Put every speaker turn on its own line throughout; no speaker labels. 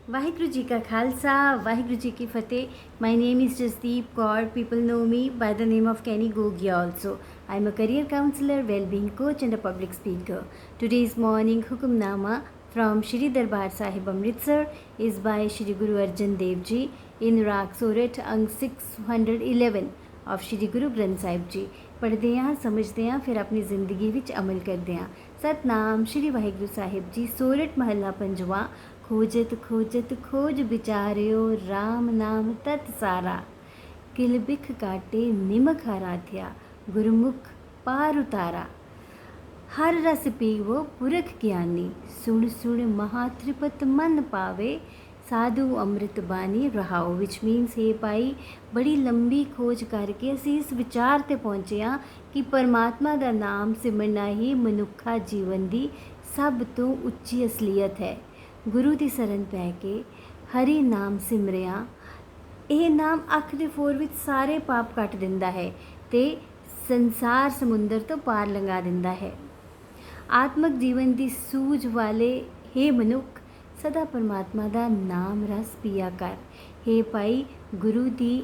Vaheguru Ji Ka Khalsa, Vaheguru Ji Ki Fateh. My name is Jasdeep Kaur. People know me by the name of Kenny Gogia also. I am a career counselor, well-being coach and a public speaker. Today's morning Hukamnama from Shri Darbar Sahib Amritsar is by Shri Guru Arjan Dev Ji in Rag Sorat Ang 611 of Shri Guru Granth Sahib Ji. पढ़ते हाँ समझते हाँ फिर अपनी ज़िंदगी विच अमल करते हाँ। सतनाम श्री वाहिगुरु साहिब जी। सोरठ महला पंजवा। खोजत खोजत खोज विचार्यो राम नाम तत् सारा। किल बिख काटे निमक आराध्या गुरुमुख पार उतारा। हर रस पीवो पुरख ज्ञानी सुन सुन महात्रिपत मन पावे साधु अमृत बानी रहाओ। विच मीनस हे भाई बड़ी लंबी खोज करके असी इस विचार ते पहुँचे हाँ कि परमात्मा दा नाम सिमरना ही मनुखा जीवन दी सब तो उच्ची असलीयत है। गुरु दी शरण पै के हरि नाम सिमरिया ਇਹ ਨਾਮ ਅੱਖ ਦੇ ਫੋਰ ਵਿੱਚ ਸਾਰੇ ਪਾਪ ਕੱਟ ਦਿੰਦਾ ਹੈ ਤੇ ਸੰਸਾਰ ਸਮੁੰਦਰ ਤੋਂ ਪਾਰ ਲੰਘਾ ਦਿੰਦਾ ਹੈ। ਆਤਮਿਕ ਜੀਵਨ ਦੀ ਸੂਝ ਵਾਲੇ हे ਮਨੁੱਖ ਸਦਾ ਪਰਮਾਤਮਾ ਦਾ ਨਾਮ ਰਸ ਪੀਆ ਕਰ। हे ਭਾਈ ਗੁਰੂ ਦੀ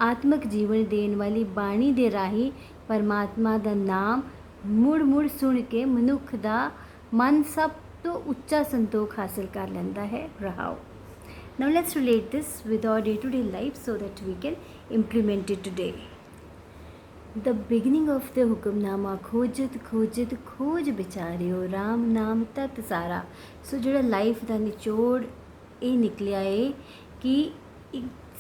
ਆਤਮਿਕ ਜੀਵਨ ਦੇਣ ਵਾਲੀ ਬਾਣੀ ਦੇ ਰਾਹੀਂ ਪਰਮਾਤਮਾ ਦਾ ਨਾਮ ਮੁੜ ਮੁੜ ਸੁਣ ਕੇ ਮਨੁੱਖ ਦਾ ਮਨ ਸਭ ਤੋਂ ਉੱਚਾ ਸੰਤੋਖ ਹਾਸਲ ਕਰ ਲੈਂਦਾ ਹੈ। ਰਹਾਓ। Now let's relate this with our day-to-day life so that we can implement it today. The beginning of the Hukamnama khojat khojat khoj ਵਿਚਾਰਿਓ Ram ਨਾਮ ਤਤ ਸਾਰਾ। ਸੋ ਜਿਹੜਾ ਲਾਈਫ ਦਾ ਨਿਚੋੜ ਇਹ ਨਿਕਲਿਆ ਹੈ ਕਿ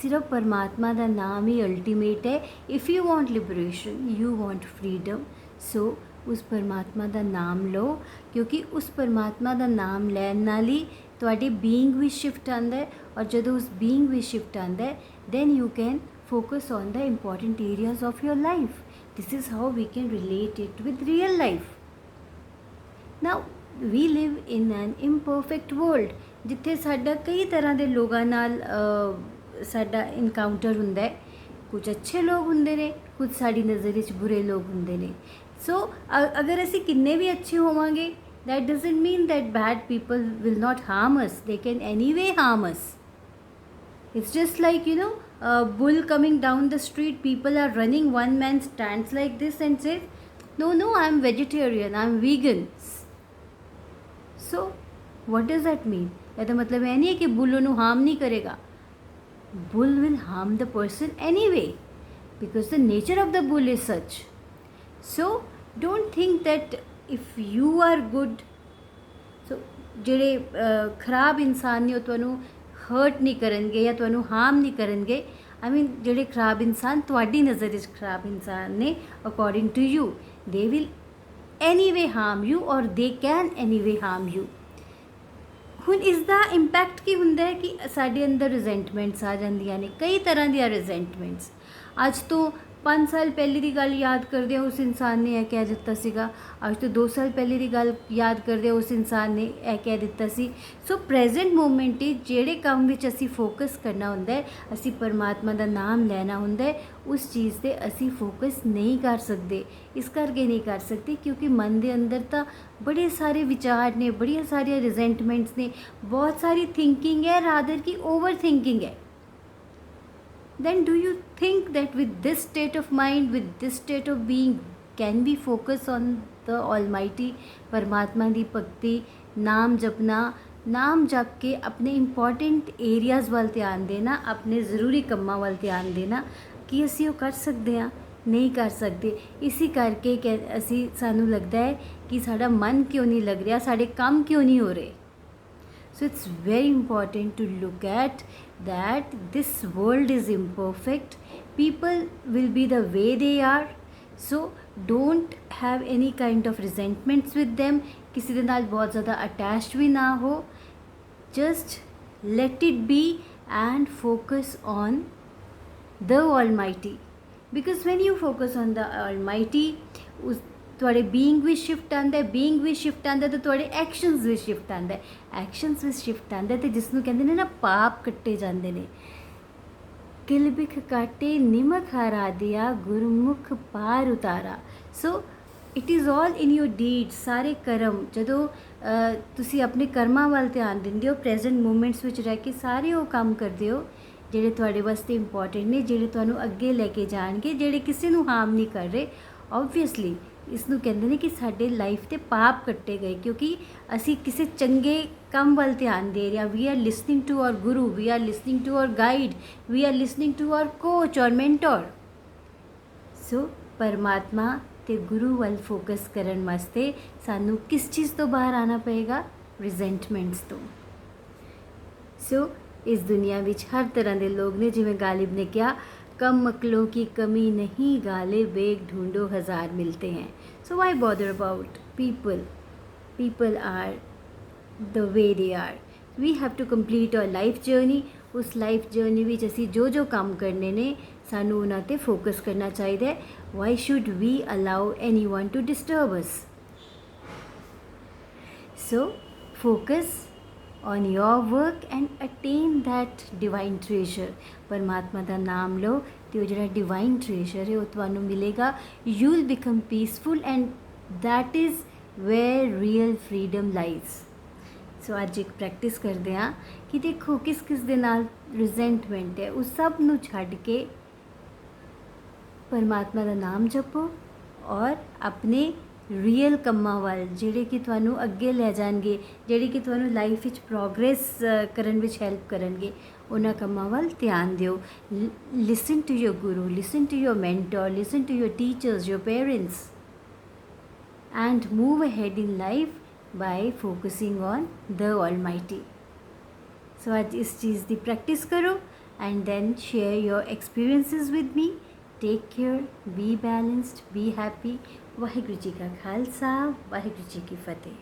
ਸਿਰਫ ਪਰਮਾਤਮਾ ਦਾ ਨਾਮ ਹੀ ਅਲਟੀਮੇਟ ਹੈ। If you want liberation you want freedom so ਉਸ ਪਰਮਾਤਮਾ ਦਾ ਨਾਮ ਲਓ ਕਿਉਂਕਿ ਉਸ ਪਰਮਾਤਮਾ ਦਾ ਨਾਮ ਲੈਣ ਨਾਲ ਹੀ ਤੁਹਾਡੇ ਬੀਇੰਗ ਵਿੱਚ ਸ਼ਿਫਟ ਆਉਂਦਾ ਹੈ ਔਰ ਜਦੋਂ ਉਸ ਬੀਇੰਗ ਵਿੱਚ ਸ਼ਿਫਟ ਆਉਂਦਾ ਹੈ then you can focus on the important areas of your life. This is how we can relate it with real life. Now we live in an imperfect world ਜਿੱਥੇ ਸਾਡਾ ਕਈ ਤਰ੍ਹਾਂ ਦੇ ਲੋਕਾਂ ਨਾਲ ਸਾਡਾ ਇਨਕਾਊਂਟਰ ਹੁੰਦਾ ਹੈ। ਕੁਝ ਅੱਛੇ ਲੋਕ ਹੁੰਦੇ ਨੇ, ਕੁਝ ਸਾਡੀ ਨਜ਼ਰ ਵਿੱਚ ਬੁਰੇ ਲੋਕ ਹੁੰਦੇ ਨੇ। ਸੋ ਅਗਰ ਅਸੀਂ ਕਿੰਨੇ ਵੀ ਅੱਛੇ ਹੋਵਾਂਗੇ that doesn't mean that bad people will not harm us. They can anyway harm us. It's just like, you know, a bull coming down the street, people are running, one man stands like this and says, no, I'm vegetarian, I'm vegan. So what does that mean? ਇਹਦਾ ਮਤਲਬ ਇਹ ਨਹੀਂ ਹੈ ਕਿ bull ਉਹਨੂੰ harm ਨਹੀਂ ਕਰੇਗਾ. Bull will harm the person anyway because the nature of the bull is such. So don't think that if you are good so ਜਿਹੜੇ ਖਰਾਬ ਇਨਸਾਨ ਨੇ ਉਹ ਤੁਹਾਨੂੰ ਹਰਟ ਨਹੀਂ ਕਰਨਗੇ ਜਾਂ ਤੁਹਾਨੂੰ ਹਾਰਮ ਨਹੀਂ ਕਰਨਗੇ। ਆਈ ਮੀਨ ਜਿਹੜੇ ਖਰਾਬ ਇਨਸਾਨ ਤੁਹਾਡੀ ਨਜ਼ਰ ਵਿੱਚ ਖਰਾਬ ਇਨਸਾਨ ਨੇ according to you they will anyway harm you ਔਰ they can anyway harm you. ਹੁਣ ਇਸ ਦਾ ਇੰਪੈਕਟ ਕੀ ਹੁੰਦਾ ਹੈ ਕਿ ਸਾਡੇ ਅੰਦਰ ਰਿਜ਼ੈਂਟਮੈਂਟਸ ਆ ਜਾਂਦੀਆਂ ਨੇ, ਕਈ ਤਰ੍ਹਾਂ ਦੀਆਂ ਰਿਜ਼ੈਂਟਮੈਂਟਸ। ਅੱਜ ਤੋਂ 5 ਸਾਲ ਪਹਿਲੇ ਦੀ ਗੱਲ ਯਾਦ ਕਰਦੇ ਹਾਂ ਉਸ ਇਨਸਾਨ ਨੇ ਇਹ ਕਹਿ ਦਿੱਤਾ ਸੀਗਾ, ਅੱਜ ਤੋਂ 2 ਸਾਲ ਪਹਿਲੇ ਦੀ ਗੱਲ ਯਾਦ ਕਰਦੇ ਹਾਂ ਉਸ ਇਨਸਾਨ ਨੇ ਇਹ ਕਹਿ ਦਿੱਤਾ ਸੀ। ਸੋ ਪ੍ਰੈਜ਼ੈਂਟ ਮੂਮੈਂਟ 'ਚ ਜਿਹੜੇ ਕੰਮ ਵਿੱਚ ਅਸੀਂ ਫੋਕਸ ਕਰਨਾ ਹੁੰਦਾ ਹੈ, ਅਸੀਂ ਪਰਮਾਤਮਾ ਦਾ ਨਾਮ ਲੈਣਾ ਹੁੰਦਾ ਹੈ, ਉਸ ਚੀਜ਼ 'ਤੇ ਅਸੀਂ ਫੋਕਸ ਨਹੀਂ ਕਰ ਸਕਦੇ। ਇਸ ਕਰਕੇ ਨਹੀਂ ਕਰ ਸਕਦੇ ਕਿਉਂਕਿ ਮਨ ਦੇ ਅੰਦਰ ਤਾਂ ਬੜੇ ਸਾਰੇ ਵਿਚਾਰ ਨੇ, ਬੜੀਆਂ ਸਾਰੀਆਂ ਰਿਜ਼ੈਂਟਮੈਂਟਸ ਨੇ, ਬਹੁਤ ਸਾਰੀ ਥਿੰਕਿੰਗ ਹੈ, ਰਾਦਰ ਕਿ ਓਵਰ ਥਿੰਕਿੰਗ ਹੈ। Then do you think that with this state of mind, with this state of being, can we focus on the Almighty? परमात्मा दी भगती, नाम जपना, नाम जप के अपने इंपॉर्टेंट एरियाज़ वाल ध्यान देना, अपने ज़रूरी कम्मां वाल ध्यान देना कि असी वो कर सकते हैं? नहीं कर सकते। इसी करके असी सानू लगता है कि साड़ा मन क्यों नहीं लग रहा, साढ़े काम क्यों नहीं हो रहे। So it's very important to look at that this world is imperfect. People will be the way they are. So don't have any kind of resentments with them. किसी दे नाल बहुत ज़्यादा attached भी ना हो. Just let it be and focus on the Almighty. Because when you focus on the Almighty, ਤੁਹਾਡੇ being ਵਿੱਚ shift ਆਉਂਦਾ ਹੈ, ਬੀਇੰਗ ਵਿੱਚ ਸ਼ਿਫਟ ਆਉਂਦਾ ਤਾਂ ਤੁਹਾਡੇ ਐਕਸ਼ਨਸ ਵਿੱਚ ਸ਼ਿਫਟ ਆਉਂਦਾ ਹੈ, ਐਕਸ਼ਨਸ ਵਿੱਚ ਸ਼ਿਫਟ ਆਉਂਦਾ ਅਤੇ ਜਿਸ ਨੂੰ ਕਹਿੰਦੇ ਨੇ ਨਾ ਪਾਪ ਕੱਟੇ ਜਾਂਦੇ ਨੇ। ਕਿਲ ਬਿਖ ਕਾਟੇ ਨਿਮਕ ਆਰਾਧਿਆ ਗੁਰਮੁਖ ਪਾਰ ਉਤਾਰਾ। So it is all in your deed. ਸਾਰੇ ਕਰਮ ਜਦੋਂ ਤੁਸੀਂ ਆਪਣੇ ਕਰਮਾਂ ਵੱਲ ਧਿਆਨ ਦਿੰਦੇ ਹੋ, ਪ੍ਰੈਜ਼ੈਂਟ ਮੂਮੈਂਟਸ ਵਿੱਚ ਰਹਿ ਕੇ ਸਾਰੇ ਉਹ ਕੰਮ ਕਰਦੇ ਹੋ ਜਿਹੜੇ ਤੁਹਾਡੇ ਵਾਸਤੇ ਇੰਪੋਰਟੈਂਟ ਨੇ, ਜਿਹੜੇ ਤੁਹਾਨੂੰ ਅੱਗੇ ਲੈ ਕੇ ਜਾਣਗੇ, ਜਿਹੜੇ ਕਿਸੇ ਨੂੰ ਹਾਰਮ ਨਹੀਂ ਕਰ ਰਹੇ। ਓਬਵੀਅਸਲੀ ਇਸ ਨੂੰ ਕਹਿੰਦੇ ਨੇ ਕਿ ਸਾਡੇ ਲਾਈਫ ਤੇ ਪਾਪ ਕੱਟੇ ਗਏ, ਕਿਉਂਕਿ ਅਸੀਂ ਕਿਸੇ ਚੰਗੇ ਕੰਮ ਵੱਲ ਧਿਆਨ ਦੇ ਰਹੇ ਹਾਂ। We are listening to our guru, we are listening to our guide, we are listening to our coach ਔਰ ਮੈਂਟੋਰ। ਸੋ ਪਰਮਾਤਮਾ ਤੇ ਗੁਰੂ ਵੱਲ ਫੋਕਸ ਕਰਨ ਵਾਸਤੇ ਸਾਨੂੰ ਕਿਸ ਚੀਜ਼ ਤੋਂ ਬਾਹਰ ਆਉਣਾ ਪਏਗਾ? ਰਿਜ਼ੈਂਟਮੈਂਟਸ ਤੋਂ। ਸੋ ਇਸ ਦੁਨੀਆ ਵਿੱਚ ਹਰ ਤਰ੍ਹਾਂ ਦੇ ਲੋਕ ਨੇ, ਜਿਵੇਂ ਗਾਲਿਬ ਨੇ ਕਿਹਾ, कम अक्लों की कमी नहीं, गालिब एक ढूंढो हज़ार मिलते हैं। So why bother about people? People are the way they are. We have to complete our life journey. उस लाइफ जर्नी ਵਿੱਚ ਅਸੀਂ ਜੋ ਜੋ ਕੰਮ ਕਰਨੇ ਨੇ ਸਾਨੂੰ ਉਹਨਾਂ ਤੇ ਫੋਕਸ ਕਰਨਾ ਚਾਹੀਦਾ ਹੈ। Why should we allow anyone to disturb us? So focus on your work and attain that divine treasure। परमात्मा का नाम लो तो वो जो divine treasure है वो तुहानू मिलेगा। you will become peaceful and that is where real freedom lies। सो ਅੱਜ ਇੱਕ ਪ੍ਰੈਕਟਿਸ ਕਰਦੇ ਹਾਂ ਕਿ ਦੇਖੋ ਕਿਸ ਕਿਸ ਦੇ ਨਾਲ ਰਿਜ਼ੈਂਟਮੈਂਟ ਹੈ, ਉਸ ਸਭ ਨੂੰ ਛੱਡ ਕੇ परमात्मा का नाम जपो और अपने ਰੀਅਲ ਕੰਮਾਂ ਵੱਲ, ਜਿਹੜੇ ਕਿ ਤੁਹਾਨੂੰ ਅੱਗੇ ਲੈ ਜਾਣਗੇ, ਜਿਹੜੇ ਕਿ ਤੁਹਾਨੂੰ ਲਾਈਫ ਵਿੱਚ ਪ੍ਰੋਗਰੈਸ ਕਰਨ ਵਿੱਚ ਹੈਲਪ ਕਰਨਗੇ, ਉਹਨਾਂ ਕੰਮਾਂ ਵੱਲ ਧਿਆਨ ਦਿਓ। Listen to your guru, listen to your mentor, listen to your teachers, your parents and move ahead in life by focusing on the almighty. So ਅੱਜ ਇਸ ਚੀਜ਼ ਦੀ ਪ੍ਰੈਕਟਿਸ ਕਰੋ and then share your experiences with me. Take care, be balanced, be happy. Waheguru ji का खालसा, वाहिगुरु जी की फतेह।